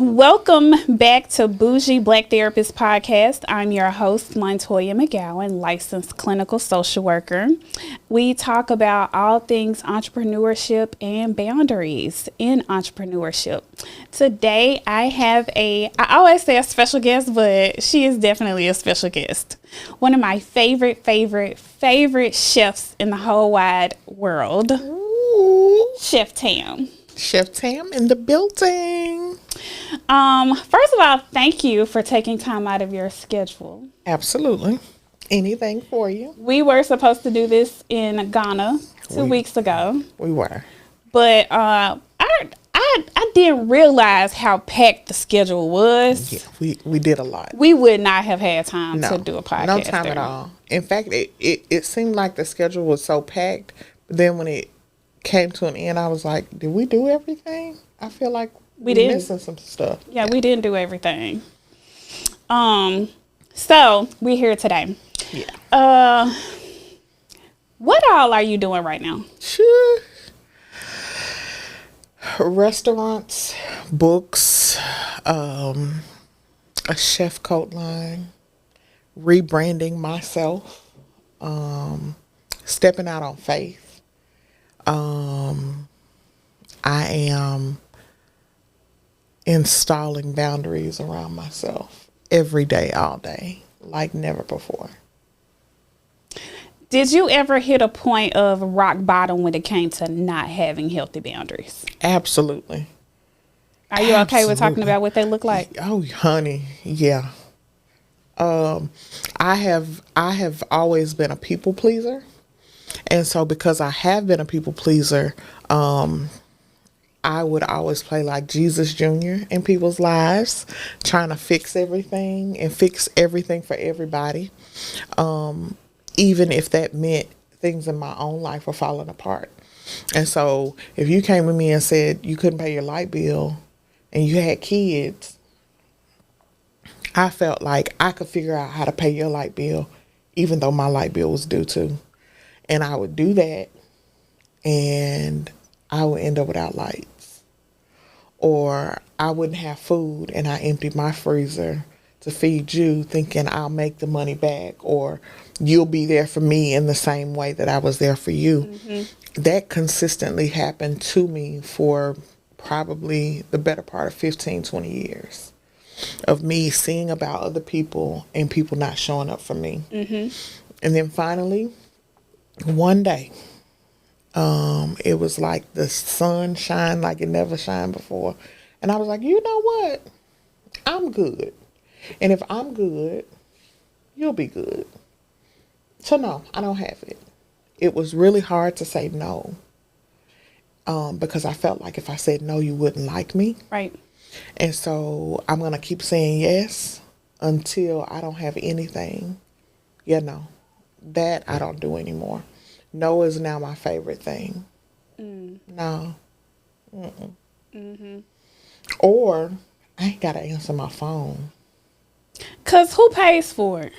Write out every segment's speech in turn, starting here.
Welcome back to Bougie Black Therapist podcast. I'm your host, Montoyia McGowan, licensed clinical social worker. We talk about all things entrepreneurship and boundaries in entrepreneurship. Today, I have I always say a special guest, but she is definitely a special guest. One of my favorite chefs in the whole wide world, Chef Tam. Chef Tam in the building. First of all, thank you for taking time out of your schedule. Absolutely. Anything for you. We were supposed to do this in Ghana 2 weeks ago. We were. But I didn't realize how packed the schedule was. Yeah, we did a lot. We would not have had time to do a podcast. No time at all. In fact, it seemed like the schedule was so packed. But then when it came to an end, I was like, did we do everything? I feel like we did missing some stuff. Yeah, we didn't do everything. So we're here today. Yeah. What all are you doing right now? Sure. Restaurants, books, a chef coat line, rebranding myself, stepping out on faith. I am installing boundaries around myself every day, all day, like never before. Did you ever hit a point of rock bottom when it came to not having healthy boundaries? Absolutely. Are you okay with talking about what they look like? Oh, honey, yeah. I have always been a people pleaser. And so because I have been a people pleaser, I would always play like Jesus Jr. in people's lives, trying to fix everything and fix everything for everybody. Even if that meant things in my own life were falling apart. And so if you came to me and said you couldn't pay your light bill and you had kids, I felt like I could figure out how to pay your light bill, even though my light bill was due too. And I would do that, and I would end up without lights. Or I wouldn't have food, and I emptied my freezer to feed you, thinking I'll make the money back, or you'll be there for me in the same way that I was there for you. Mm-hmm. That consistently happened to me for probably the better part of 15, 20 years of me seeing about other people and people not showing up for me. Mm-hmm. And then finally, one day, it was like the sun shined like it never shined before. And I was like, you know what? I'm good. And if I'm good, you'll be good. So no, I don't have it. It was really hard to say no. Because I felt like if I said no, you wouldn't like me. Right. And so I'm going to keep saying yes until I don't have anything. Yeah, no. That I don't do anymore. No is now my favorite thing. No. Mm-mm. Mm-hmm. Or I ain't got to answer my phone. Because who pays for it?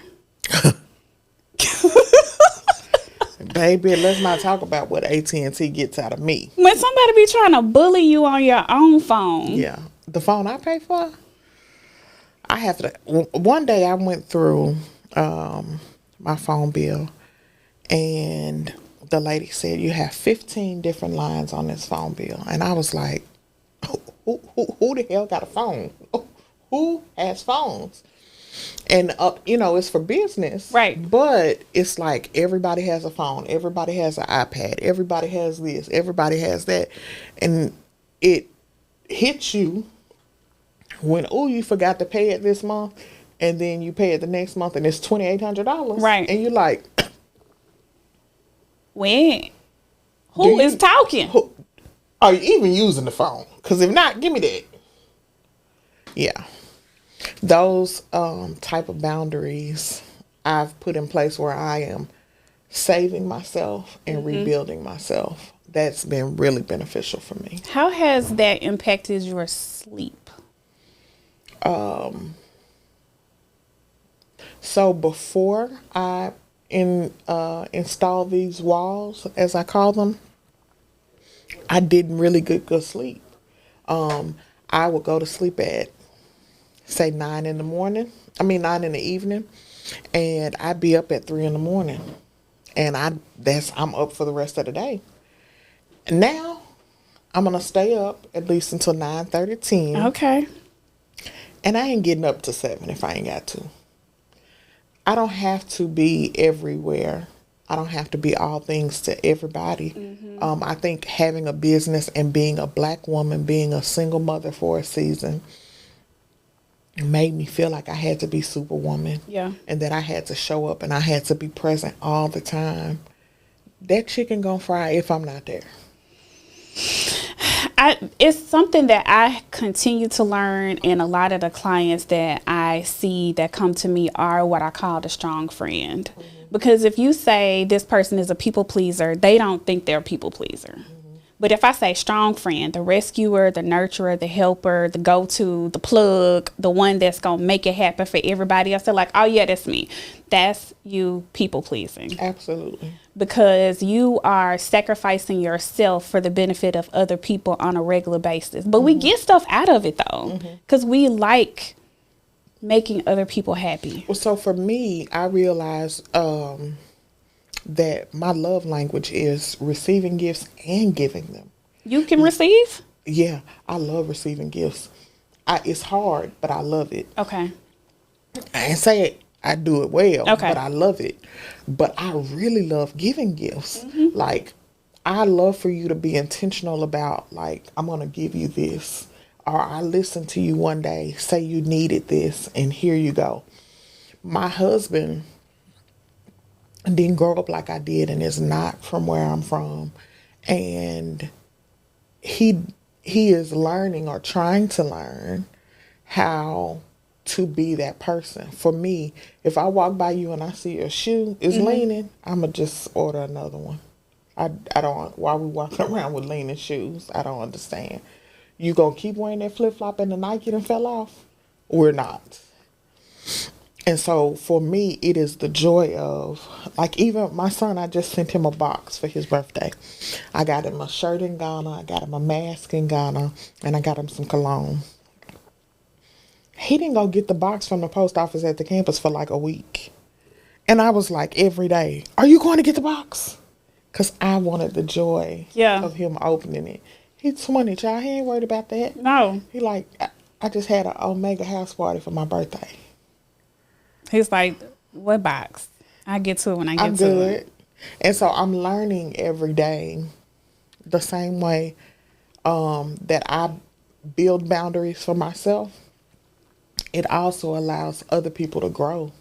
Baby, let's not talk about what AT&T gets out of me. When somebody be trying to bully you on your own phone. Yeah. The phone I pay for, I have to. One day I went through my phone bill, and the lady said, you have 15 different lines on this phone bill. And I was like, who the hell got a phone? Who has phones? And, it's for business. Right. But it's like everybody has a phone. Everybody has an iPad. Everybody has this. Everybody has that. And it hits you when, you forgot to pay it this month. And then you pay it the next month and it's $2,800. Right. And you're like, when? Who is talking? Are you even using the phone? Because if not, give me that. Yeah. Those type of boundaries I've put in place where I am saving myself and rebuilding myself. That's been really beneficial for me. How has that impacted your sleep? So before I install these walls, as I call them, I didn't really get good sleep. I would go to sleep at, say, 9 in the morning. 9 in the evening. And I'd be up at 3 in the morning. And I'm up for the rest of the day. And now I'm going to stay up at least until 9:30, 10. Okay. And I ain't getting up to 7 if I ain't got to. I don't have to be everywhere. I don't have to be all things to everybody. I think having a business and being a Black woman, being a single mother for a season, made me feel like I had to be Superwoman. Yeah. And that I had to show up and I had to be present all the time. That chicken gonna fry if I'm not there. It's something that I continue to learn, and a lot of the clients that I see that come to me are what I call the strong friend. Because if you say this person is a people pleaser, they don't think they're a people pleaser. But if I say strong friend, the rescuer, the nurturer, the helper, the go-to, the plug, the one that's going to make it happen for everybody else, they're like, oh, yeah, that's me. That's you people pleasing. Absolutely. Because you are sacrificing yourself for the benefit of other people on a regular basis. But we get stuff out of it, though, because we like making other people happy. Well, so for me, I realized that my love language is receiving gifts and giving them. You can receive? Yeah, I love receiving gifts. It's hard, but I love it. Okay. I ain't say I do it well, Okay. but I love it. But I really love giving gifts. Like, I love for you to be intentional about, like, I'm going to give you this. Or I listened to you one day say you needed this, and here you go. My husband didn't grow up like I did, and is not from where I'm from. And he is learning or trying to learn how to be that person. For me, if I walk by you and I see your shoe is leaning, I'm going to just order another one. I don't, why we walking around with leaning shoes? I don't understand. You going to keep wearing that flip-flop and the Nike that fell off? We're not. And so for me, it is the joy of, like, even my son, I just sent him a box for his birthday. I got him a shirt in Ghana, I got him a mask in Ghana, and I got him some cologne. He didn't go get the box from the post office at the campus for like a week. And I was like, every day, are you going to get the box? Because I wanted the joy of him opening it. He's 20, child. He ain't worried about that. No. He like, I just had an Omega house party for my birthday. He's like, what box? I get to it when I get I'm to good. it. And so I'm learning every day the same way that I build boundaries for myself. It also allows other people to grow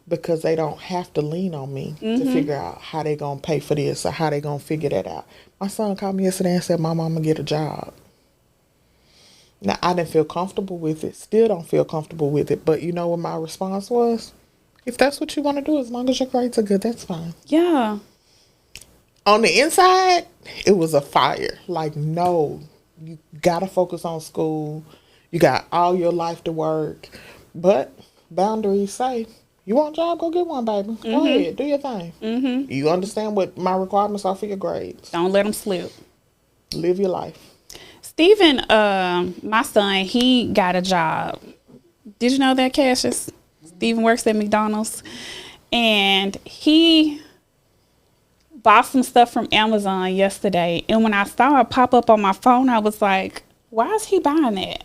because they don't have to lean on me to figure out how they going to pay for this or how they going to figure that out. My son called me yesterday and said, Mom, I'm going to get a job. Now, I didn't feel comfortable with it. Still don't feel comfortable with it. But you know what my response was? If that's what you want to do, as long as your grades are good, that's fine. Yeah. On the inside, it was a fire. Like, no, you got to focus on school. You got all your life to work. But boundaries say, you want a job, go get one, baby. Go ahead, do your thing. You understand what my requirements are for your grades. Don't let them slip. Live your life. Steven, my son, he got a job. Did you know that, Cassius? Steven works at McDonald's. And he bought some stuff from Amazon yesterday. And when I saw it pop up on my phone, I was like, why is he buying that?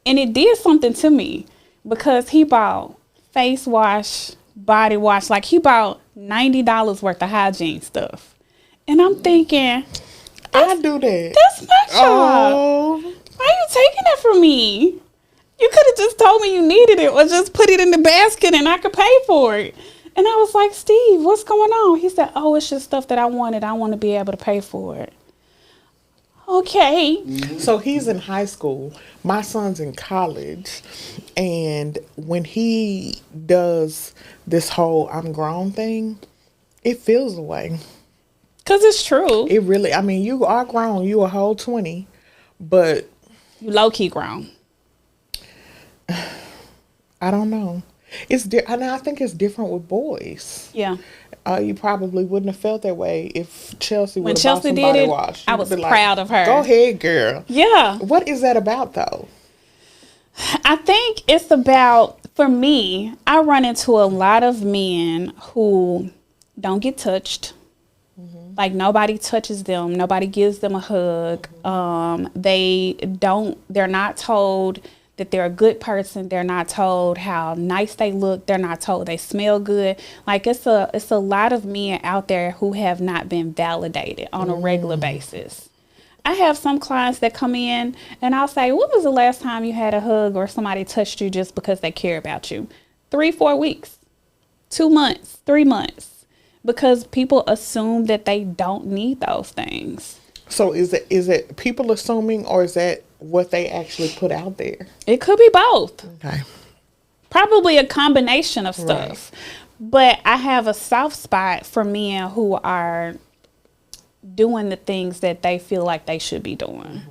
And it did something to me because he bought face wash, body wash. Like, he bought $90 worth of hygiene stuff. And I'm thinking, I do that. That's my job. Oh. Why are you taking that from me? You could have just told me you needed it or just put it in the basket and I could pay for it. And I was like, Steve, what's going on? He said, oh, it's just stuff that I wanted. I want to be able to pay for it. Okay. So he's in high school. My son's in college. And when he does this whole I'm grown thing, it feels away. Because it's true. It really, I mean, you are grown. You a whole 20. But you low-key grown. I don't know. And I think it's different with boys. Yeah. You probably wouldn't have felt that way if Chelsea When would have bought Chelsea some did body it, wash. I You'd was be like, proud of her. Go ahead, girl. Yeah. What is that about, though? I think it's about, for me, I run into a lot of men who don't get touched. Like, nobody touches them. Nobody gives them a hug. They're not told that they're a good person. They're not told how nice they look. They're not told they smell good. Like, it's a lot of men out there who have not been validated on a regular basis. I have some clients that come in and I'll say, when was the last time you had a hug or somebody touched you just because they care about you? 3-4 weeks, 2 months, 3 months. Because people assume that they don't need those things. So is it people assuming, or is that what they actually put out there? It could be both. Okay. Probably a combination of stuff. Right. But I have a soft spot for men who are doing the things that they feel like they should be doing.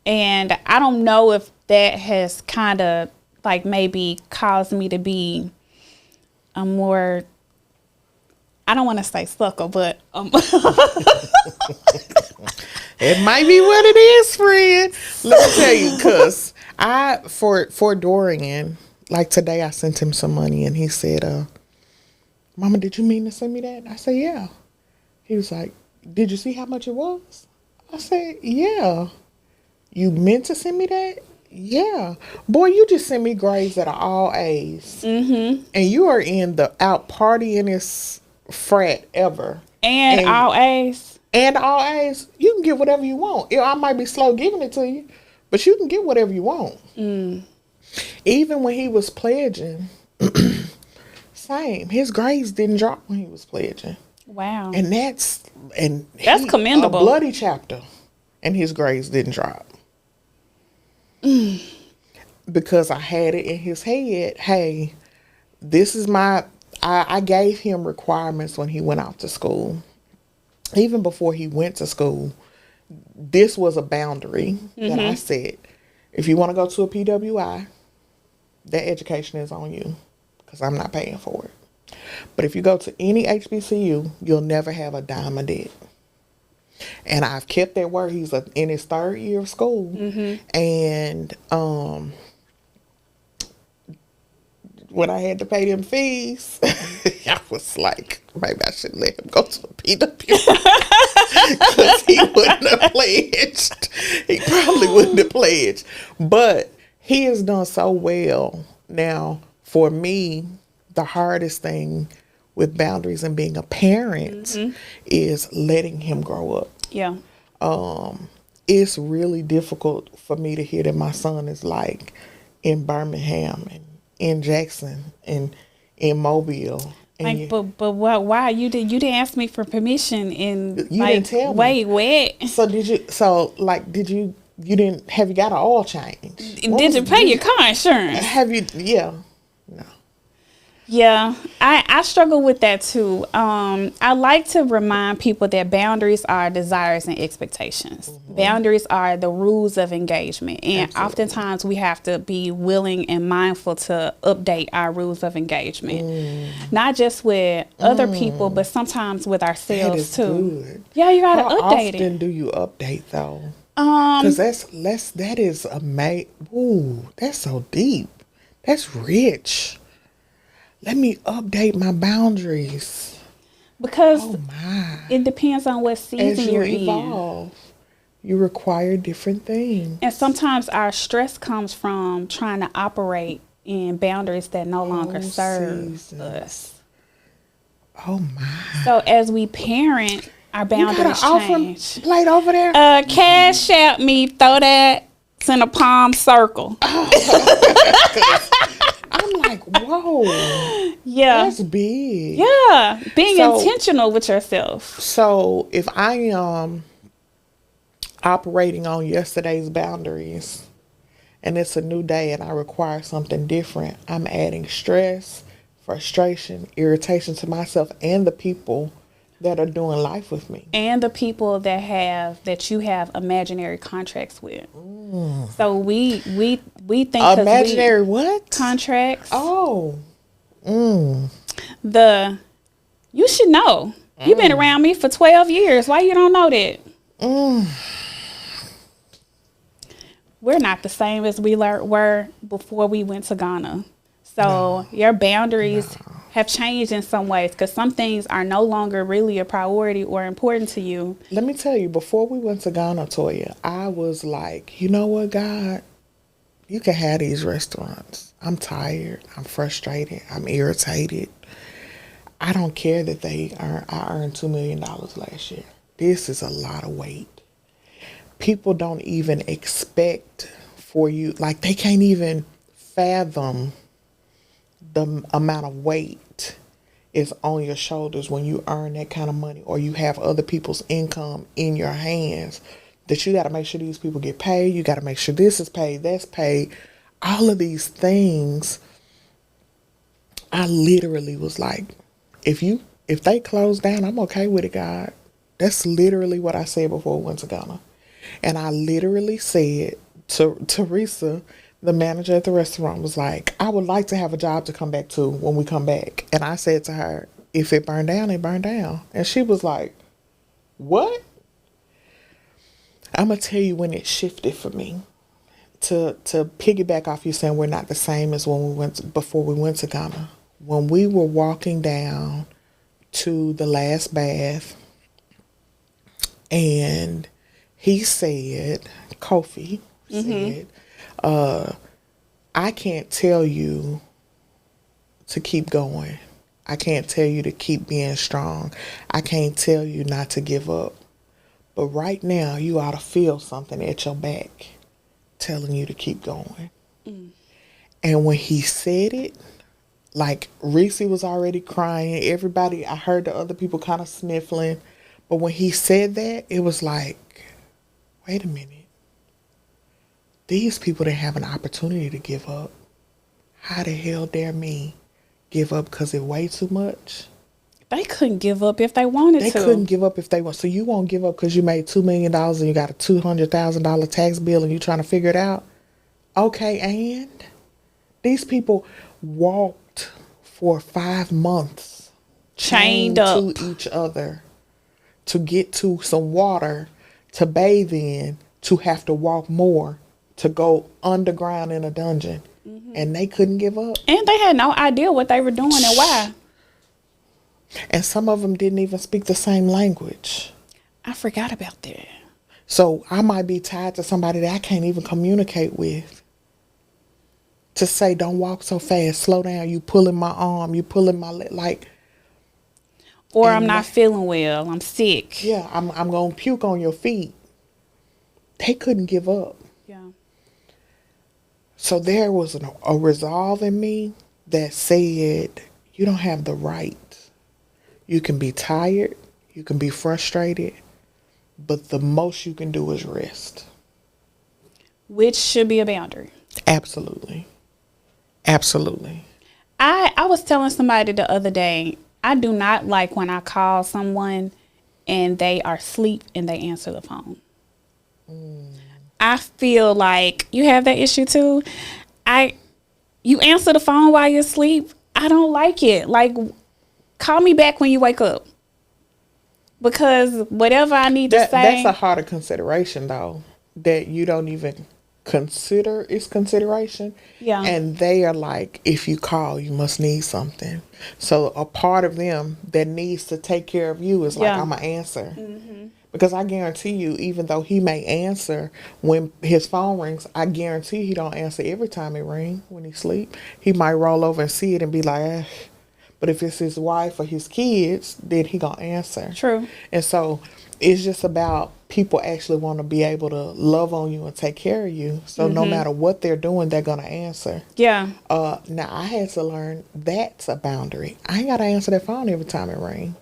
And I don't know if that has kind of like maybe caused me to be a more, I don't want to say sucker, but it might be what it is, friend. Let me tell you, because for Dorian, like today I sent him some money and he said, Mama, did you mean to send me that? I said, yeah. He was like, did you see how much it was? I said, yeah. You meant to send me that? Yeah. Boy, you just sent me grades that are all A's. Mm-hmm. And you are in the out partyingest frat ever. And all A's. And all A's. You can get whatever you want. I might be slow giving it to you, but you can get whatever you want. Even when he was pledging, same. His grades didn't drop when he was pledging. Wow. And that's commendable. A bloody chapter, and his grades didn't drop. Because I had it in his head, hey, this is I gave him requirements when he went off to school. Even before he went to school, this was a boundary that I said, if you want to go to a PWI, that education is on you, because I'm not paying for it. But if you go to any HBCU, you'll never have a dime of debt. And I've kept that word. He's in his 3rd year of school. And when I had to pay them fees, I was like, maybe I should let him go to a PWI. Because he wouldn't have pledged. He probably wouldn't have pledged. But he has done so well. Now, for me, the hardest thing with boundaries and being a parent is letting him grow up. Yeah. It's really difficult for me to hear that my son is like in Birmingham and in Jackson and in Mobile. And Like, but why you didn't ask me for permission and you didn't tell me. Wait. So did you didn't, have you got an oil change? Did you pay your car insurance? Have you, yeah. No. Yeah, I struggle with that too. I like to remind people that boundaries are desires and expectations. Boundaries are the rules of engagement. And oftentimes we have to be willing and mindful to update our rules of engagement. Not just with other people, but sometimes with ourselves too. Good. Yeah, you gotta update How it. often do you update though? Because that is amazing. Ooh, that's so deep. That's rich. Let me update my boundaries. Because it depends on what season you're evolve, you require different things. And sometimes our stress comes from trying to operate in boundaries that no longer serve us. Oh my. So as we parent, our boundaries change. Plate over there? Cash out me, throw that in a palm circle. I'm like, whoa. Yeah. That's big. Yeah. Being intentional with yourself. So if I am operating on yesterday's boundaries and it's a new day and I require something different, I'm adding stress, frustration, irritation to myself and the people that are doing life with me. And the people that you have imaginary contracts with. So we think imaginary what? Contracts. Oh. You should know. You've been around me for 12 years. Why you don't know that? We're not the same as we were before we went to Ghana. So your boundaries have changed in some ways because some things are no longer really a priority or important to you. Let me tell you, before we went to Ghana, Toya, I was like, you know what, God? You can have these restaurants. I'm tired. I'm frustrated. I'm irritated. I don't care that I earned $2 million last year. This is a lot of weight. People don't even expect for you, like they can't even fathom the amount of weight is on your shoulders when you earn that kind of money or you have other people's income in your hands, that you got to make sure these people get paid. You got to make sure this is paid, that's paid. All of these things, I literally was like, if they close down, I'm okay with it, God. That's literally what I said before we went to Ghana. And I literally said to Teresa, the manager at the restaurant, was like, I would like to have a job to come back to when we come back. And I said to her, if it burned down, it burned down. And she was like, what? I'm going to tell you when it shifted for me. To piggyback off you saying we're not the same as before we went to Ghana. When we were walking down to the last bath, and he said, Kofi said, I can't tell you to keep going. I can't tell you to keep being strong. I can't tell you not to give up. But right now, you ought to feel something at your back telling you to keep going. And when he said it, like Reese was already crying. Everybody, I heard the other people kind of sniffling. But when he said that, it was like, wait a minute. These people didn't have an opportunity to give up. How the hell dare me give up because it weighed too much? They couldn't give up if they wanted to. They couldn't give up if they want. So you won't give up because you made $2 million and you got a $200,000 tax bill and you're trying to figure it out? Okay, and these people walked for 5 months. Chained up. To each other to get to some water to bathe in, to have to walk more, to go underground in a dungeon. And they couldn't give up. And they had no idea what they were doing and why. And some of them didn't even speak the same language. I forgot about that. So I might be tied to somebody that I can't even communicate with. To say, don't walk so fast, slow down, you pulling my arm, you pulling my leg, like. Or I'm not feeling well, I'm sick. Yeah, I'm going to puke on your feet. They couldn't give up. Yeah. So there was a resolve in me that said, you don't have the right. You can be tired, you can be frustrated, but the most you can do is rest. Which should be a boundary. Absolutely. Absolutely. I was telling somebody the other day, I do not like when I call someone and they are asleep and they answer the phone. I feel like you have that issue too. You answer the phone while you're asleep. I don't like it. Like, call me back when you wake up. Because whatever I need to say. That's a harder consideration though. That you don't even consider is consideration. Yeah. And they are like, if you call, you must need something. So a part of them that needs to take care of you is like, I'm going to answer. Because I guarantee you, even though he may answer when his phone rings, I guarantee he don't answer every time it rings when he sleep. He might roll over and see it and be like, eh. But if it's his wife or his kids, then he gonna answer. True. And so it's just about people actually want to be able to love on you and take care of you. So no matter what they're doing, they're gonna answer. Yeah. Now I had to learn that's a boundary. I ain't gotta answer that phone every time it rings.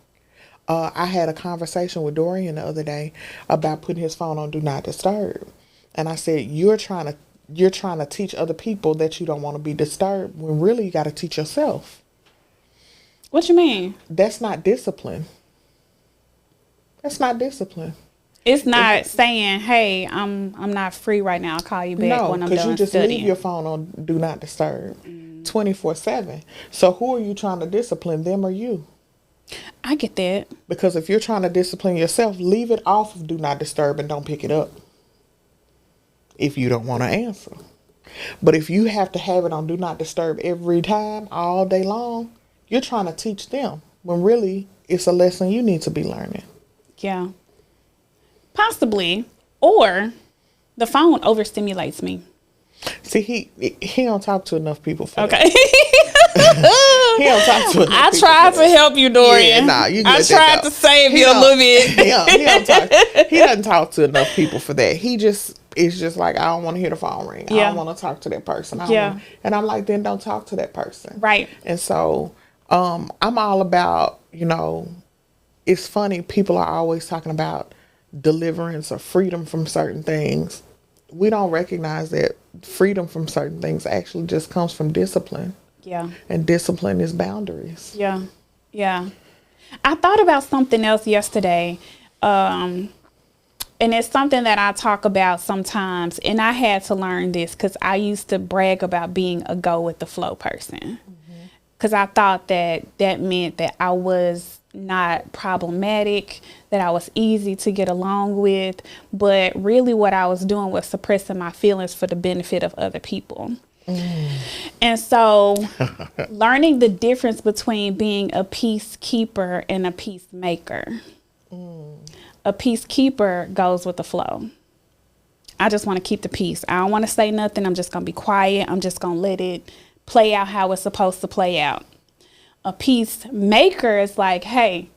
I had a conversation with Dorian the other day about putting his phone on Do Not Disturb. And I said, you're trying to teach other people that you don't want to be disturbed when really you got to teach yourself. What you mean? That's not discipline. That's not discipline. It's not saying, hey, I'm not free right now. I'll call you back when I'm done studying. No, because you just leave your phone on Do Not Disturb. 24/7. So who are you trying to discipline, them or you? I get that. Because if you're trying to discipline yourself, leave it off of do not disturb and don't pick it up if you don't want to answer. But if you have to have it on do not disturb every time, all day long, you're trying to teach them when really it's a lesson you need to be learning. Yeah. Possibly. Or the phone overstimulates me. See, he don't talk to enough people for Okay. He don't talk to enough I people tried for to help you, Dorian. Yeah, you can I let that tried go. to save He you a don't- little bit. He doesn't talk to enough people for that. It's just like, I don't want to hear the phone ring. I Yeah. don't want to talk to that person. Yeah. And I'm like, then don't talk to that person. Right. And so I'm all about, it's funny, people are always talking about deliverance or freedom from certain things. We don't recognize that freedom from certain things actually just comes from discipline. Yeah. And discipline is boundaries. Yeah. Yeah. I thought about something else yesterday. And it's something that I talk about sometimes. And I had to learn this because I used to brag about being a go with the flow person. Because I thought that meant that I was not problematic, that I was easy to get along with. But really what I was doing was suppressing my feelings for the benefit of other people. And so learning the difference between being a peacekeeper and a peacemaker. A peacekeeper goes with the flow. I just want to keep the peace. I don't want to say nothing. I'm just going to be quiet. I'm just going to let it play out how it's supposed to play out. A peacemaker is like, hey,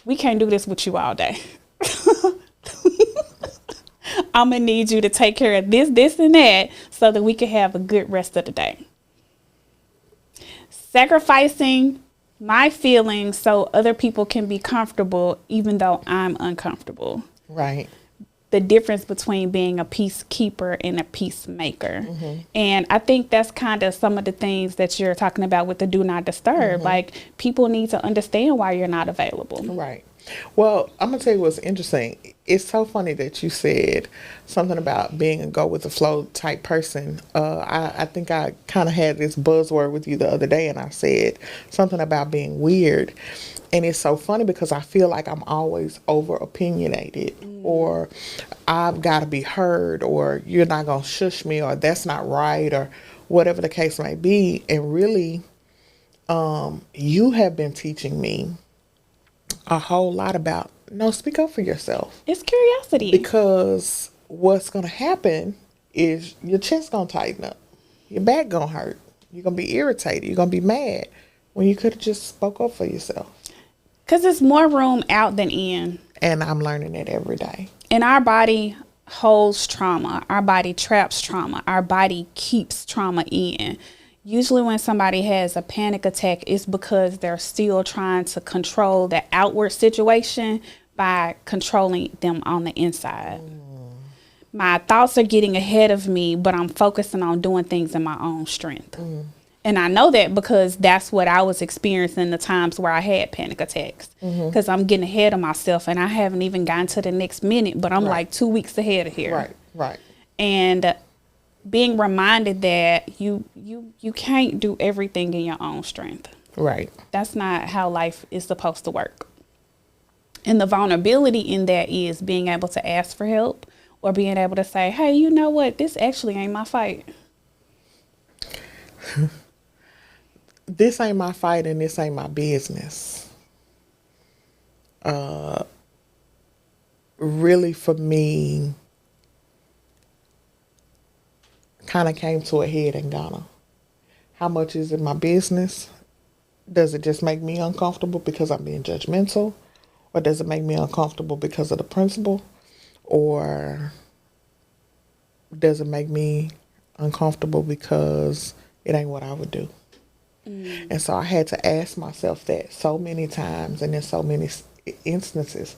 we can't do this with you all day. I'm going to need you to take care of this, and that so that we can have a good rest of the day. Sacrificing my feelings so other people can be comfortable even though I'm uncomfortable. Right. The difference between being a peacekeeper and a peacemaker. And I think that's kind of some of the things that you're talking about with the do not disturb. Like, people need to understand why you're not available. Right. Well, I'm going to tell you what's interesting. It's so funny that you said something about being a go with the flow type person. I think I kind of had this buzzword with you the other day, and I said something about being weird. And it's so funny because I feel like I'm always over opinionated, or I've got to be heard, or you're not going to shush me, or that's not right, or whatever the case may be. And really, you have been teaching me a whole lot about, speak up for yourself. It's curiosity. Because what's going to happen is your chest going to tighten up. Your back going to hurt. You're going to be irritated. You're going to be mad when you could have just spoke up for yourself. Because there's more room out than in. And I'm learning that every day. And our body holds trauma. Our body traps trauma. Our body keeps trauma in. Usually when somebody has a panic attack, it's because they're still trying to control the outward situation by controlling them on the inside. My thoughts are getting ahead of me, but I'm focusing on doing things in my own strength. And I know that because that's what I was experiencing the times where I had panic attacks. Because I'm getting ahead of myself and I haven't even gotten to the next minute, but I'm like 2 weeks ahead of here. Right. And being reminded that you can't do everything in your own strength. Right. That's not how life is supposed to work. And the vulnerability in that is being able to ask for help or being able to say, hey, you know what? This actually ain't my fight. This ain't my fight and this ain't my business. Really for me, kind of came to a head in Ghana. How much is it my business? Does it just make me uncomfortable because I'm being judgmental? Or does it make me uncomfortable because of the principle? Or does it make me uncomfortable because it ain't what I would do? And so I had to ask myself that so many times and in so many instances.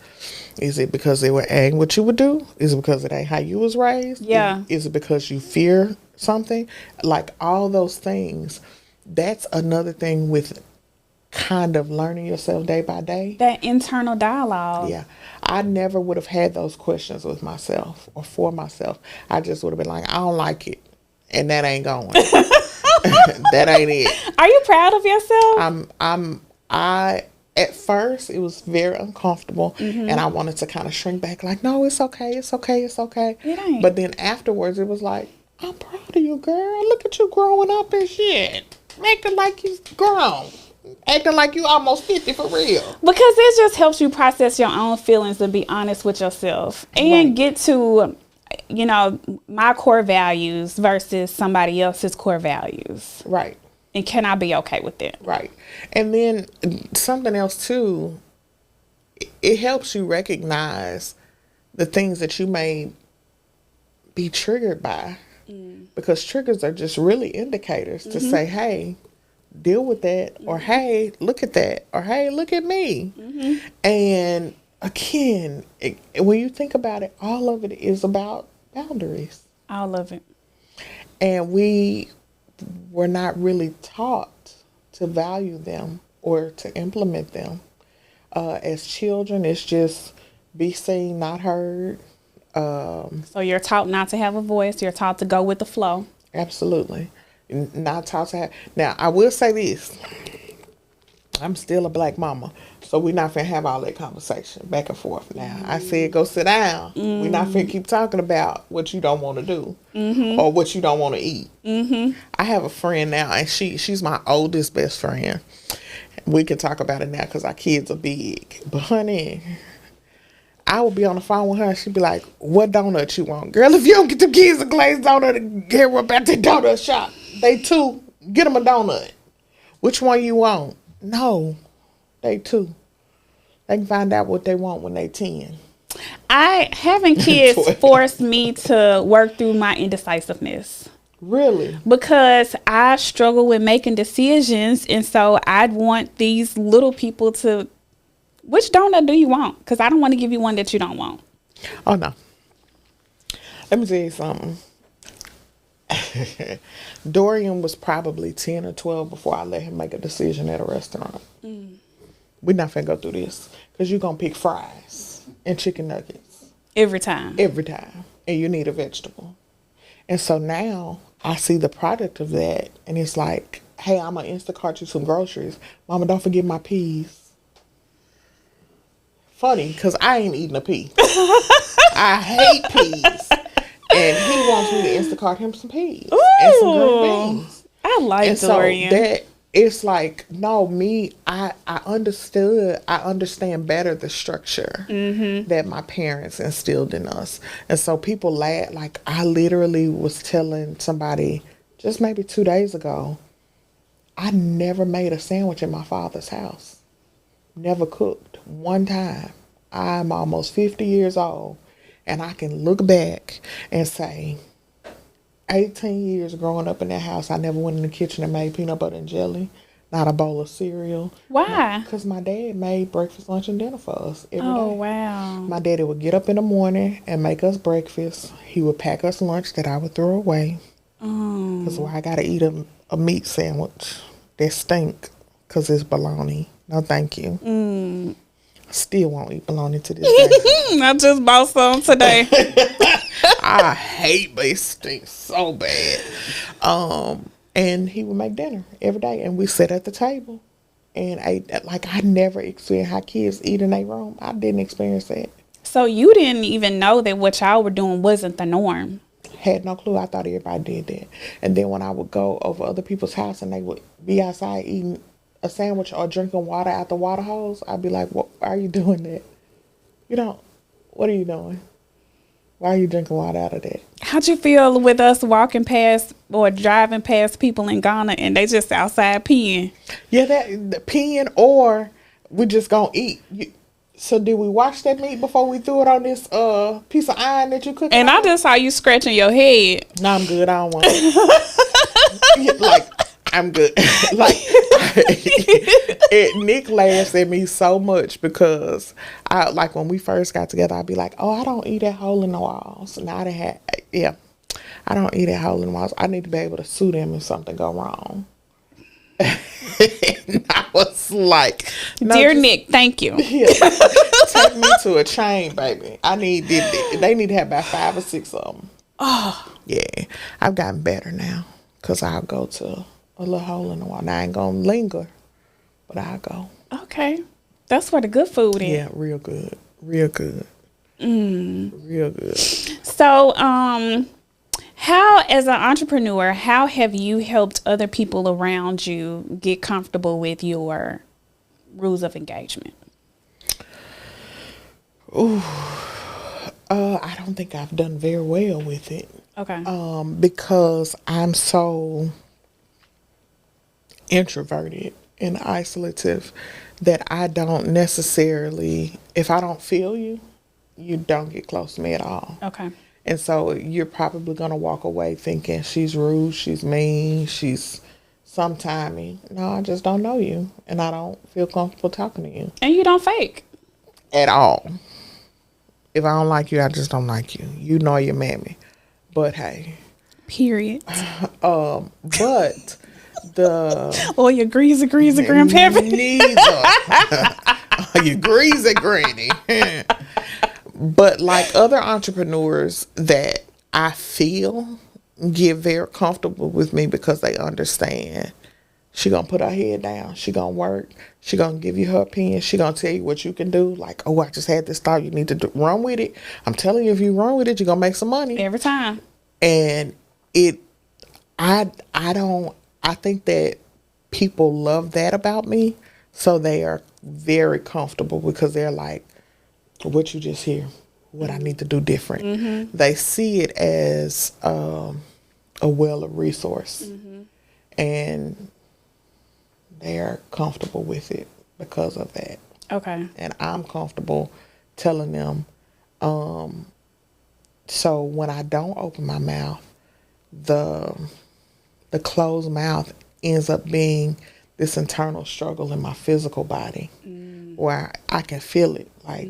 Is it because it ain't what you would do? Is it because it ain't how you was raised? Yeah. Is it because you fear something? Like all those things. That's another thing with kind of learning yourself day by day. That internal dialogue. Yeah. I never would have had those questions with myself or for myself. I just would have been like, I don't like it. And that ain't going. That ain't it. Are you proud of yourself? I at first it was very uncomfortable, and I wanted to kind of shrink back, like, no, it's okay, it's okay, it's okay. It ain't. But then afterwards, it was like, I'm proud of you, girl. Look at you growing up and shit, acting like you grown, acting like you almost 50 for real. Because it just helps you process your own feelings and be honest with yourself and get to, my core values versus somebody else's core values. Right. And can I be okay with that? Right. And then something else too, it helps you recognize the things that you may be triggered by. Because triggers are just really indicators to say, hey, deal with that, or hey, look at that, or hey, look at me. And again, when you think about it, all of it is about boundaries. All of it. And we were not really taught to value them or to implement them. As children, it's just be seen, not heard. So you're taught not to have a voice. You're taught to go with the flow. Absolutely. Not taught to have. Now, I will say this. I'm still a black mama, so we're not finna have all that conversation back and forth now. I said go sit down. We're not finna keep talking about what you don't want to do or what you don't want to eat. I have a friend now, and she's my oldest best friend. We can talk about it now because our kids are big. But honey, I would be on the phone with her and she'd be like, what donut you want? Girl, if you don't get the kids a glazed donut, get up at the donut shop. They two, get them a donut. Which one you want? No, they two. They can find out what they want when they 10. Having kids forced me to work through my indecisiveness. Really? Because I struggle with making decisions, and so I'd want these little people to, which donut do you want? Because I don't want to give you one that you don't want. Oh, no. Let me tell you something. Dorian was probably 10 or 12 before I let him make a decision at a restaurant. We're not finna go through this because you're going to pick fries and chicken nuggets. Every time. Every time. And you need a vegetable. And so now I see the product of that, and it's like, hey, I'm going to Instacart you some groceries. Mama, don't forget my peas. Funny, because I ain't eating a pea. I hate peas. And he wants me to Instacart him some peas and some green beans. I like Dorian. So that it's like, no, me, I understand better the structure that my parents instilled in us. And so people laugh. Like, I literally was telling somebody just maybe 2 days ago, I never made a sandwich in my father's house. Never cooked one time. I'm almost 50 years old. And I can look back and say, 18 years growing up in that house, I never went in the kitchen and made peanut butter and jelly, not a bowl of cereal. Why? Because my dad made breakfast, lunch, and dinner for us every day. Oh, wow. My daddy would get up in the morning and make us breakfast. He would pack us lunch that I would throw away. Because I got to eat a meat sandwich that stink because it's bologna. No, thank you. Still won't eat bologna to this day. I just bought some today. I hate, but it stinks so bad. And he would make dinner every day, and we sit at the table and ate. Like, I never experienced how kids eat in their room. I didn't experience that. So you didn't even know that what y'all were doing wasn't the norm. Had no clue. I thought everybody did that. And then when I would go over other people's house and they would be outside eating a sandwich or drinking water out the water hose, I'd be like, "What? Why are you doing that? What are you doing? Why are you drinking water out of that?" How'd you feel with us walking past or driving past people in Ghana and they just outside peeing? Yeah, the peeing, or we just gonna eat. So did we wash that meat before we threw it on this piece of iron that you cooked? And I just saw you scratching your head. No, I'm good. I don't want it. Like, I'm good. Like, Nick laughs at me so much because when we first got together, I'd be like, "Oh, I don't eat that hole in the walls." Now I don't eat that hole in the walls. I need to be able to sue them if something go wrong. And I was like, no, "Dear Nick, thank you." Yeah, take me to a chain, baby. They need to have about 5 or 6 of them. Oh, yeah, I've gotten better now because I'll go to a little hole in the wall. Now I ain't gonna linger, but I'll go. Okay. That's where the good food is. Yeah, real good. Real good. Real good. So, how, as an entrepreneur, how have you helped other people around you get comfortable with your rules of engagement? I don't think I've done very well with it. Okay. Because I'm so introverted and isolative that I don't necessarily, if I don't feel you, you don't get close to me at all. Okay. And so you're probably going to walk away thinking she's rude, she's mean, she's sometimey. No, I just don't know you. And I don't feel comfortable talking to you. And you don't fake. At all. If I don't like you, I just don't like you. You know your mammy. But hey. Period. But the... Or your greasy grandparent. Neither. You greasy granny. But like other entrepreneurs that I feel get very comfortable with me because they understand she gonna put her head down, she gonna work, she gonna give you her opinion, she gonna tell you what you can do. Like, oh, I just had this thought, you need to run with it. I'm telling you, if you run with it, you're gonna make some money Every time. And I think that people love that about me, so they are very comfortable because they're like, what you just hear, what I need to do different. Mm-hmm. They see it as a well of resource, and they're comfortable with it because of that. Okay. And I'm comfortable telling them. So when I don't open my mouth, the closed mouth ends up being this internal struggle in my physical body, where I can feel it. Like,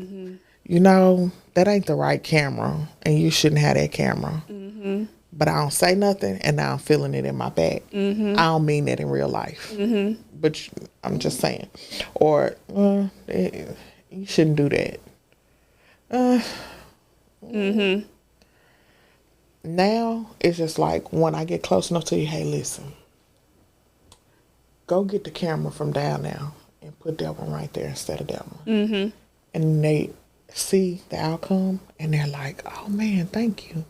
you know, that ain't the right camera, and you shouldn't have that camera. But I don't say nothing, and now I'm feeling it in my back. I don't mean that in real life, but I'm just saying. Or, you shouldn't do that. Now, it's just like, when I get close enough to you, hey, listen, go get the camera from down now and put that one right there instead of that one. And they see the outcome, and they're like, oh, man, thank you.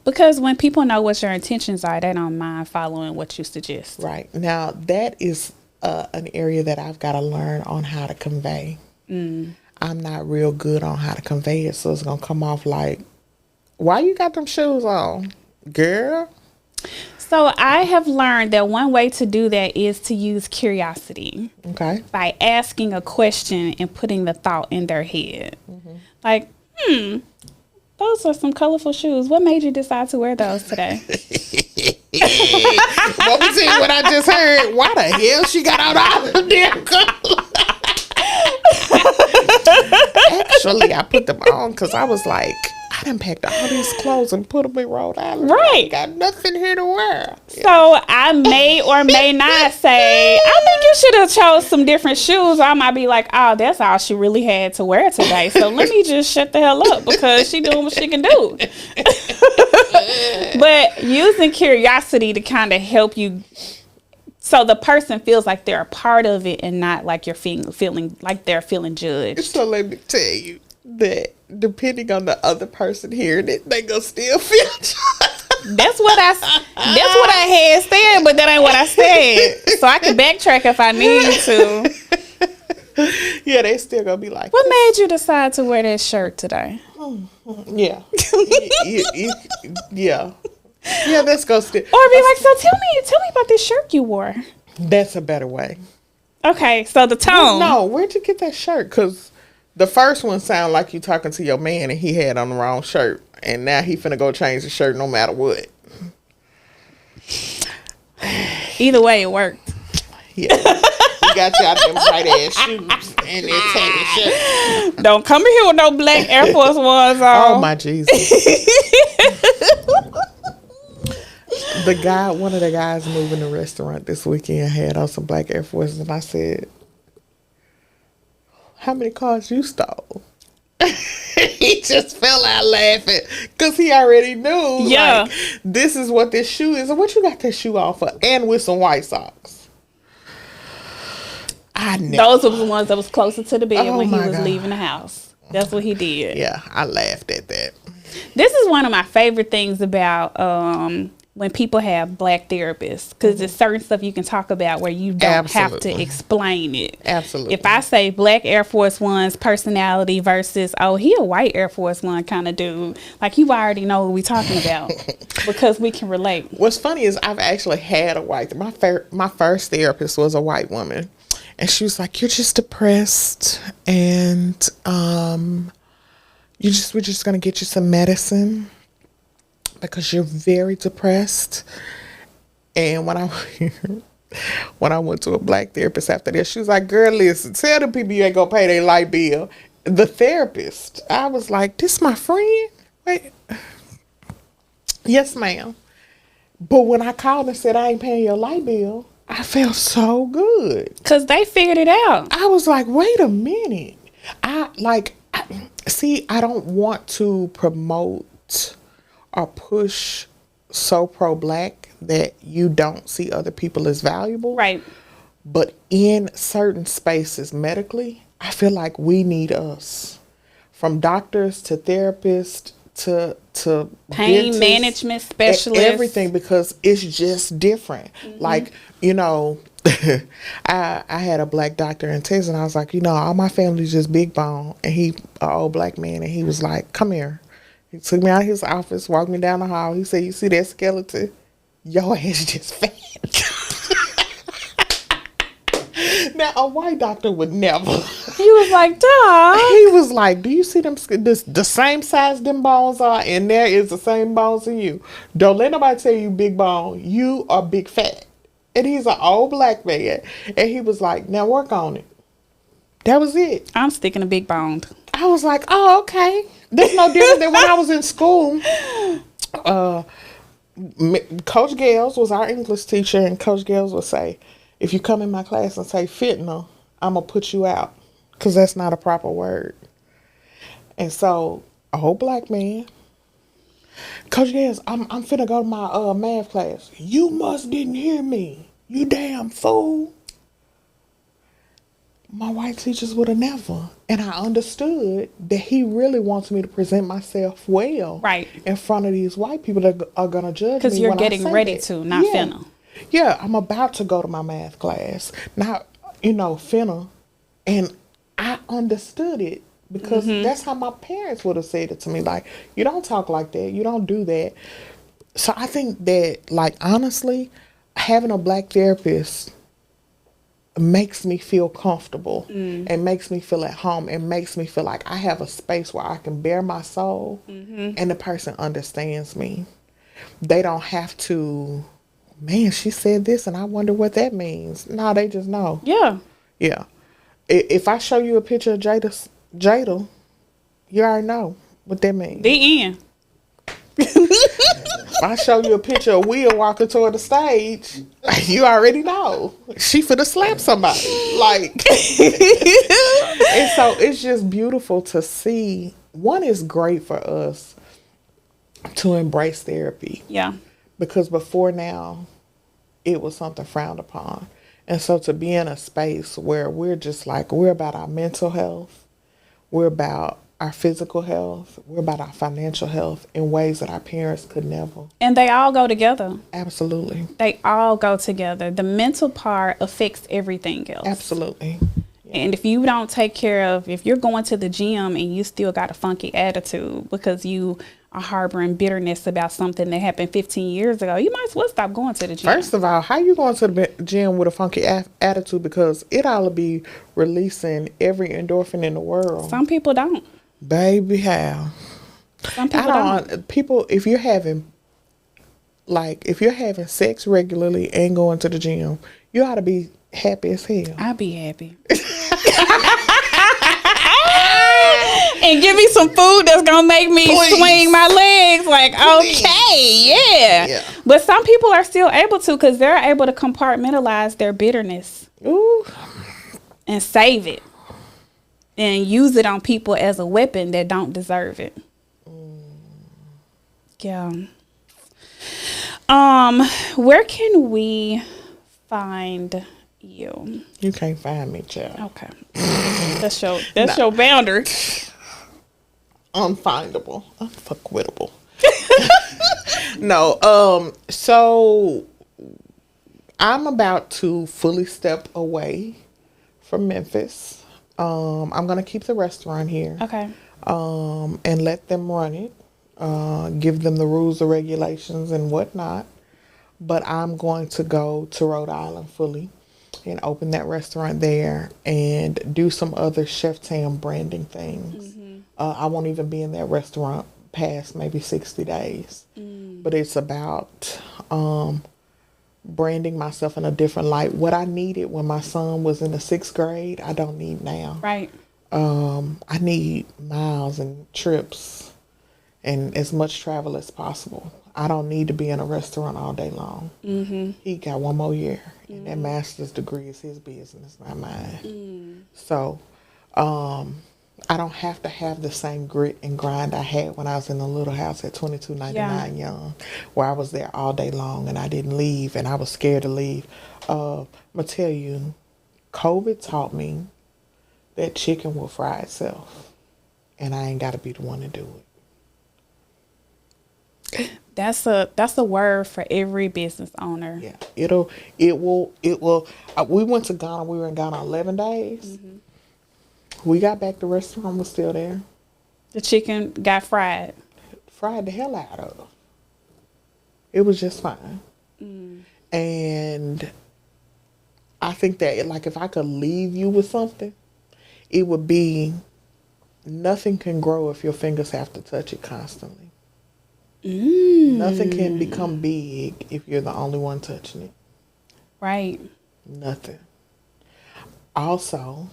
Because when people know what your intentions are, they don't mind following what you suggest. Right. Now, that is an area that I've got to learn on how to convey. I'm not real good on how to convey it, so it's going to come off like, why you got them shoes on, girl? So I have learned that one way to do that is to use curiosity. Okay. By asking a question and putting the thought in their head. Like, those are some colorful shoes. What made you decide to wear those today? What was it what I just heard? Why the hell she got out all the damn colors? Actually, I put them on because I was like, I done packed all these clothes and put them in Rhode Island. Right. I got nothing here to wear. So I may or may not say, I think you should have chose some different shoes. Or I might be like, oh, that's all she really had to wear today. So let me just shut the hell up because she doing what she can do. But using curiosity to kind of help you, so the person feels like they're a part of it and not like you're feeling like they're feeling judged. So let me tell you that depending on the other person hearing it, they gonna still feel judged. That's what I had said, but that ain't what I said. So I can backtrack if I need to. Yeah, they still gonna be like, what made you decide to wear that shirt today? Yeah. Yeah. Yeah, let's go still. Or be like, so tell me about this shirt you wore. That's a better way. Okay, so the tone. Well, no, where'd you get that shirt? Because the first one sounded like you talking to your man and he had on the wrong shirt. And now he finna go change the shirt no matter what. Either way, it worked. Yeah. He got you out them bright ass shoes and that tacky shirt. Don't come in here with no black Air Force Ones on. Oh my Jesus. One of the guys moving the restaurant this weekend had on some black Air Forces, and I said, how many cars you stole? He just fell out laughing because he already knew. Yeah. Like, this is what this shoe is. And what you got this shoe on for? And with some white socks. Those were the ones that was closer to the bed when he was God. leaving the house. That's what he did. Yeah, I laughed at that. This is one of my favorite things about when people have black therapists, because there's certain stuff you can talk about where you don't have to explain it. Absolutely. If I say black Air Force One's personality versus, oh, he a white Air Force One kind of dude, like you already know what we're talking about because we can relate. What's funny is I've actually had a white, my first therapist was a white woman, and she was like, you're just depressed, and we're just gonna get you some medicine because you're very depressed. And when I went to a black therapist after that, she was like, girl, listen, tell the people you ain't gonna pay their light bill. The therapist, I was like, this my friend? Wait. Yes, ma'am. But when I called and said I ain't paying your light bill, I felt so good. Because they figured it out. I was like, wait a minute. I don't want to promote or push so pro-black that you don't see other people as valuable. Right. But in certain spaces medically, I feel like we need us. From doctors to therapists to pain dentists, management specialists. Everything, because it's just different. Mm-hmm. Like, I had a black doctor in Texas, and I was like, all my family's just big bone. And he, an old black man, and he was like, come here. He took me out of his office, walked me down the hall. He said, you see that skeleton? Your ass just fat. Now, a white doctor would never. He was like, dog. He was like, do you see them? The same size them bones are, and there is the same bones in you. Don't let nobody tell you big bone. You are big fat. And he's an old black man. And he was like, now work on it. That was it. I'm sticking a big bone. I was like, oh, okay. That's no different than when I was in school. Coach Gales was our English teacher, and Coach Gales would say, if you come in my class and say fentanyl, I'm going to put you out, because that's not a proper word. And so, a whole black man, Coach Gales, I'm finna go to my math class. You must didn't hear me. You damn fool. My white teachers would have never. And I understood that he really wants me to present myself well. Right. In front of these white people that are going to judge me. Because you're getting ready to, not finna. Yeah, I'm about to go to my math class. Now, finna. And I understood it because that's how my parents would have said it to me. Like, you don't talk like that. You don't do that. So I think that, like, honestly, having a black therapist makes me feel comfortable and makes me feel at home and makes me feel like I have a space where I can bare my soul and the person understands me. They don't have to, man, she said this and I wonder what that means. No, they just know. Yeah. Yeah. If I show you a picture of Jada, you already know what that means. The end. If I show you a picture of Will walking toward the stage, you already know. She finna slap somebody. Like, and so it's just beautiful to see. One, is great for us to embrace therapy. Yeah. Because before now, it was something frowned upon. And so to be in a space where we're just like, we're about our mental health, we're about our physical health, we're about our financial health in ways that our parents could never. And they all go together. Absolutely. They all go together. The mental part affects everything else. Absolutely. Yeah. And if you don't take care of, if you're going to the gym and you still got a funky attitude because you are harboring bitterness about something that happened 15 years ago, you might as well stop going to the gym. First of all, how you going to the gym with a funky attitude? Because it ought to be releasing every endorphin in the world. Some people don't. Baby, how? Some people don't. People, if you're having sex regularly and going to the gym, you ought to be happy as hell. I'll be happy. And give me some food that's gonna make me swing my legs. Like, okay, yeah. But some people are still able to, because they're able to compartmentalize their bitterness. Ooh. And save it. and use it on people as a weapon that don't deserve it. Yeah. Where can we find you? You can't find me, child. Okay. That's your boundary. Unfindable. Unfuckwittable. No, so I'm about to fully step away from Memphis. I'm gonna keep the restaurant here. Okay. And let them run it. Give them the rules, the regulations, and whatnot. But I'm going to go to Rhode Island fully and open that restaurant there and do some other Chef Tam branding things. I won't even be in that restaurant past maybe 60 days. But it's about branding myself in a different light. What I needed when my son was in the 6th grade, I don't need now. Right. I need miles and trips and as much travel as possible. I don't need to be in a restaurant all day long. He got 1 more year, and that master's degree is his business, not mine. So, I don't have to have the same grit and grind I had when I was in the little house at 2299 young, where I was there all day long and I didn't leave, and I was scared to leave. I'm gonna tell you, COVID taught me that chicken will fry itself, and I ain't got to be the one to do it. That's a word for every business owner. Yeah, it will. We went to Ghana. We were in Ghana 11 days. We got back. The restaurant was still there. The chicken got fried. Fried the hell out of. It was just fine. And I think that, like, if I could leave you with something, it would be nothing can grow if your fingers have to touch it constantly. Nothing can become big if you're the only one touching it. Right. Nothing. Also,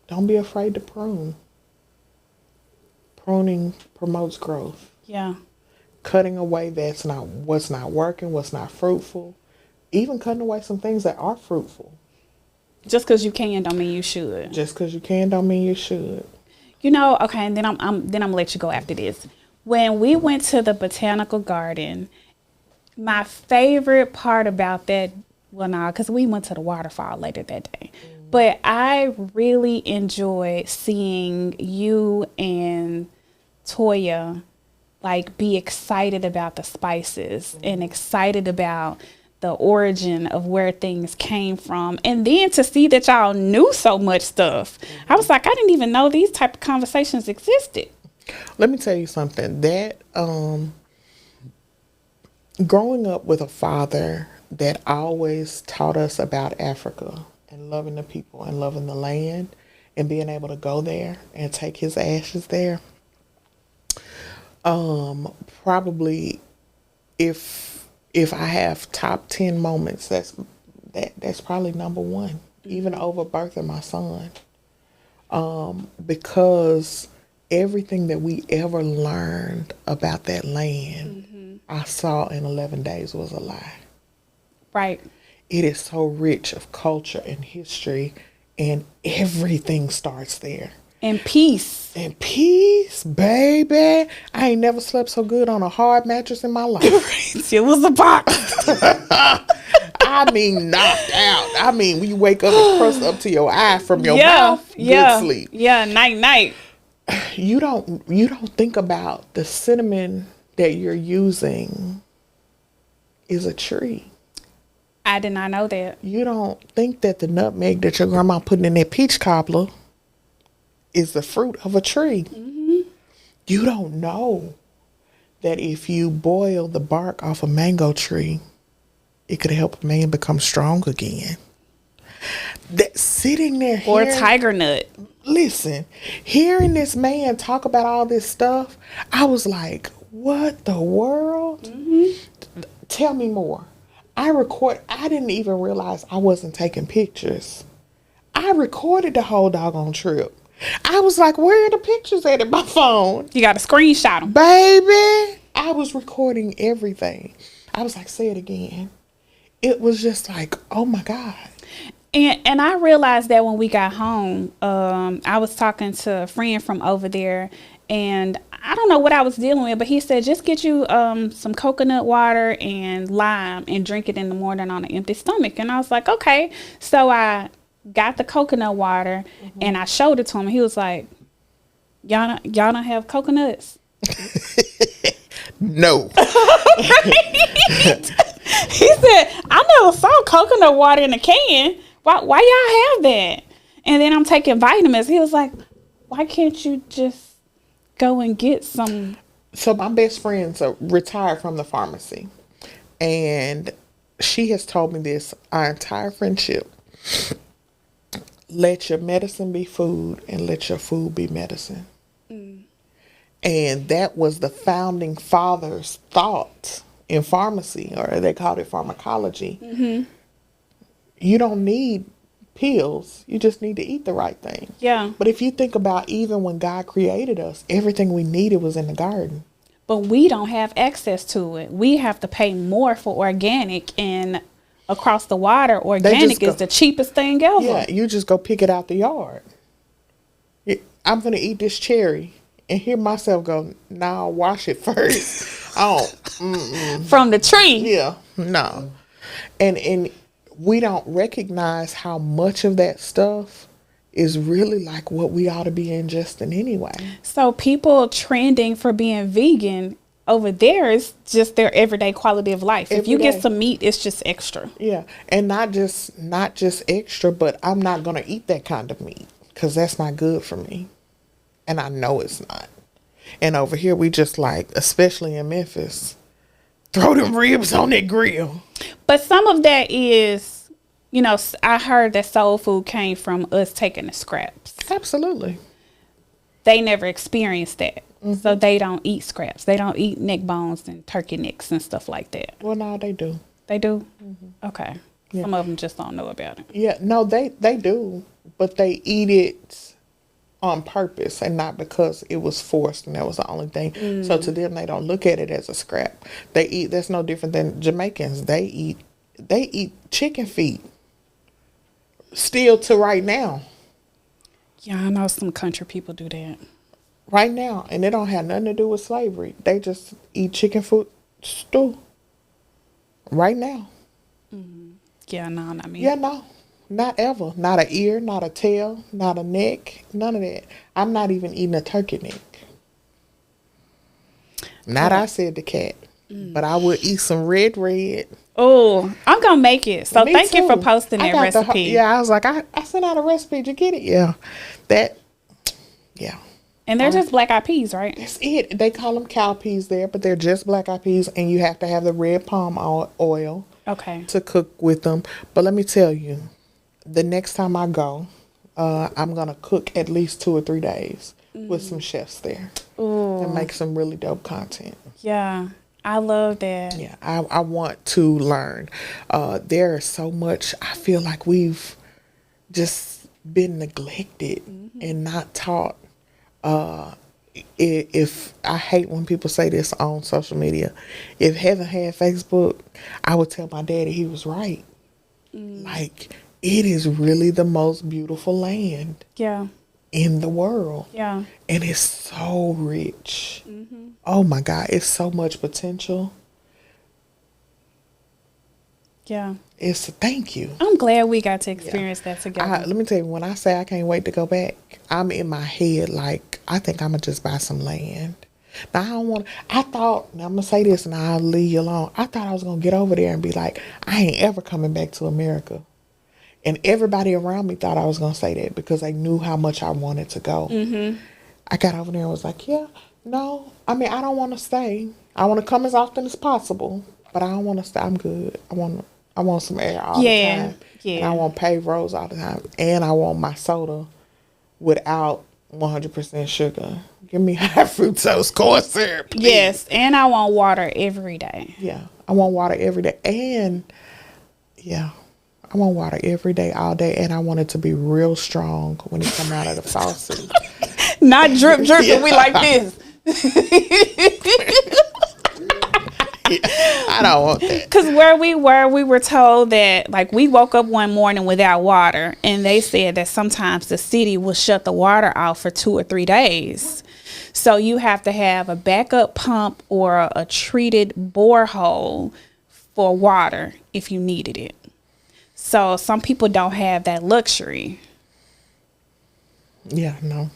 don't be afraid to prune. Pruning promotes growth. Yeah. Cutting away what's not working, what's not fruitful. Even cutting away some things that are fruitful. Just because you can don't mean you should. Just because you can don't mean you should. You know, okay, and then I'm gonna let you go after this. When we went to the botanical garden, my favorite part about that, well, no, because we went to the waterfall later that day. But I really enjoyed seeing you and Toya like be excited about the spices and excited about the origin of where things came from. And then to see that y'all knew so much stuff. I was like, I didn't even know these type of conversations existed. Let me tell you something. That growing up with a father that always taught us about Africa and loving the people and loving the land and being able to go there and take his ashes there, probably if I have top 10 moments, that's probably number one, even over birthing my son, because everything that we ever learned about that land, I saw in 11 days was a lie. Right. It is so rich of culture and history, and everything starts there. And peace. And peace, baby. I ain't never slept so good on a hard mattress in my life. It was a box. I mean, knocked out. I mean, when you wake up and crust up to your eye from your mouth, good sleep. Yeah, night. You don't think about the cinnamon that you're using is a tree. I did not know that. You don't think that the nutmeg that your grandma putting in that peach cobbler is the fruit of a tree. You don't know that if you boil the bark off a mango tree, it could help a man become strong again. That sitting there or tiger nut. Listen, hearing this man talk about all this stuff, I was like, what the world? Tell me more. I didn't even realize I wasn't taking pictures. I recorded the whole doggone trip. I was like, where are the pictures at in my phone? You got to screenshot them. Baby, I was recording everything. I was like, say it again. It was just like, oh my God. And I realized that when we got home, I was talking to a friend from over there, and I don't know what I was dealing with, but he said, just get you some coconut water and lime and drink it in the morning on an empty stomach. And I was like, okay. So I got the coconut water and I showed it to him. He was like, y'all don't have coconuts? No. He said, I never saw coconut water in a can. Why y'all have that? And then I'm taking vitamins. He was like, why can't you just go and get some? So my best friend's retired from the pharmacy, and she has told me this our entire friendship. Let your medicine be food and let your food be medicine. And that was the founding fathers' thought in pharmacy, or they called it pharmacology. You don't need pills. You just need to eat the right thing. Yeah. But if you think about even when God created us, everything we needed was in the garden. But we don't have access to it. We have to pay more for organic, and across the water, organic is the cheapest thing ever. Yeah, you just go pick it out the yard. I'm going to eat this cherry and hear myself go, nah, wash it first. From the tree. Yeah, no. And we don't recognize how much of that stuff is really like what we ought to be ingesting anyway. So people trending for being vegan over there is just their everyday quality of life. If you get some meat, it's just extra. Yeah, and not just extra, but I'm not going to eat that kind of meat because that's not good for me. And I know it's not. And over here, we just like, especially in Memphis, throw them ribs on that grill. But some of that is, I heard that soul food came from us taking the scraps. Absolutely. They never experienced that. So they don't eat scraps. They don't eat neck bones and turkey necks and stuff like that. Well, no, they do. They do? Okay. Yeah. Some of them just don't know about it. Yeah, no, they do. But they eat it on purpose and not because it was forced and that was the only thing. So to them, they don't look at it as a scrap. They eat, that's no different than Jamaicans. They eat chicken feet still to right now. Yeah, I know some country people do that. Right now. And it don't have nothing to do with slavery. They just eat chicken foot stew. Right now. Yeah, no, not me. Yeah, no. Not ever. Not an ear, not a tail, not a neck, none of that. I'm not even eating a turkey neck. Not I said the cat. But I would eat some red. Oh, I'm going to make it. So thank you for posting that recipe. Yeah, I was like, I sent out a recipe. Did you get it? Yeah. Yeah. And they're just black eyed peas, right? That's it. They call them cowpeas there, but they're just black eyed peas, and you have to have the red palm oil to cook with them. But let me tell you, the next time I go, I'm going to cook at least 2 or 3 days with some chefs there and make some really dope content. Yeah, I love that. Yeah, I want to learn. There is so much, I feel like we've just been neglected and not taught. If I hate when people say this on social media, if heaven had Facebook, I would tell my daddy he was right. Like, it is really the most beautiful land in the world. Yeah. And it's so rich. Oh my God, it's so much potential. Yeah. Thank you. I'm glad we got to experience that together. Let me tell you, when I say I can't wait to go back, I'm in my head like, I think I'm going to just buy some land. Now, now I'm going to say this and I'll leave you alone. I thought I was going to get over there and be like, I ain't ever coming back to America. And everybody around me thought I was going to say that because they knew how much I wanted to go. I got over there and was like, no. I mean, I don't want to stay. I want to come as often as possible, but I don't want to stay. I'm good. I want some air all the time. Yeah. And I want paved roads all the time. And I want my soda without 100% sugar. Give me high fructose corn syrup, please. Yes, and I want water every day. Yeah, I want water every day. And, I want water every day, all day. And I want it to be real strong when it come out of the faucet. Not drip, and we like this. I don't want that. Because where we were told that, like, we woke up one morning without water, and they said that sometimes the city will shut the water off for 2 or 3 days. So you have to have a backup pump or a treated borehole for water if you needed it. So some people don't have that luxury. Yeah, no.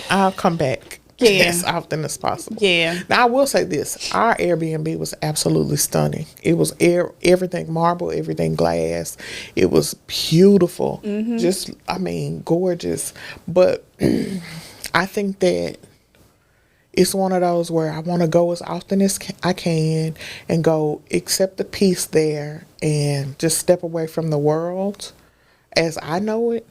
I'll come back as often as possible. Yeah. Now, I will say this. Our Airbnb was absolutely stunning. It was everything marble, everything glass. It was beautiful. Just, gorgeous. But I think that it's one of those where I want to go as often as I can and go accept the peace there and just step away from the world as I know it.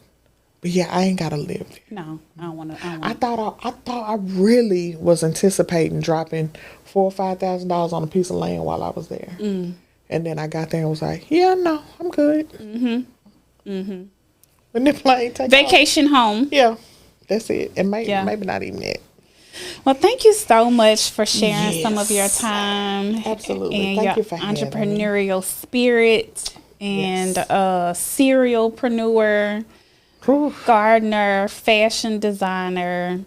But yeah, I ain't gotta live there. No, I don't want to. I thought I really was anticipating dropping $4,000 or $5,000 on a piece of land while I was there, and then I got there and was like, "Yeah, no, I'm good." When the plane take Vacation off, home. yeah, that's it, and maybe not even that. Well, thank you so much for sharing some of your time. Absolutely, and thank your you for having me. entrepreneurial spirit and serialpreneur. Gardener, fashion designer,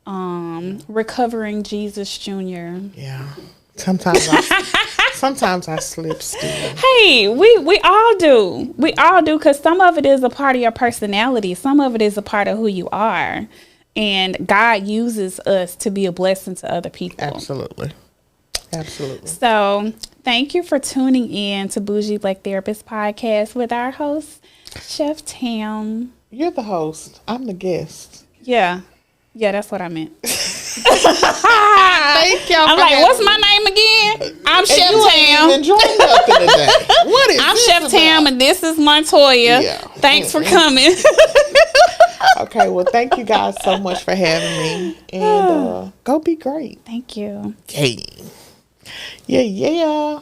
recovering Jesus Jr. Yeah. Sometimes I slip still. Hey, we all do. We all do, because some of it is a part of your personality. Some of it is a part of who you are. And God uses us to be a blessing to other people. Absolutely. So thank you for tuning in to Bougie Black Therapist podcast with our host, Chef Tam. You're the host. I'm the guest. Yeah, that's what I meant. Thank y'all. I'm like, what's my name again? I'm Chef Tam. I'm Chef Tam, and this is Montoyia. Yeah. Thanks for coming. Okay, well, thank you guys so much for having me, and go be great. Thank you. Yeah.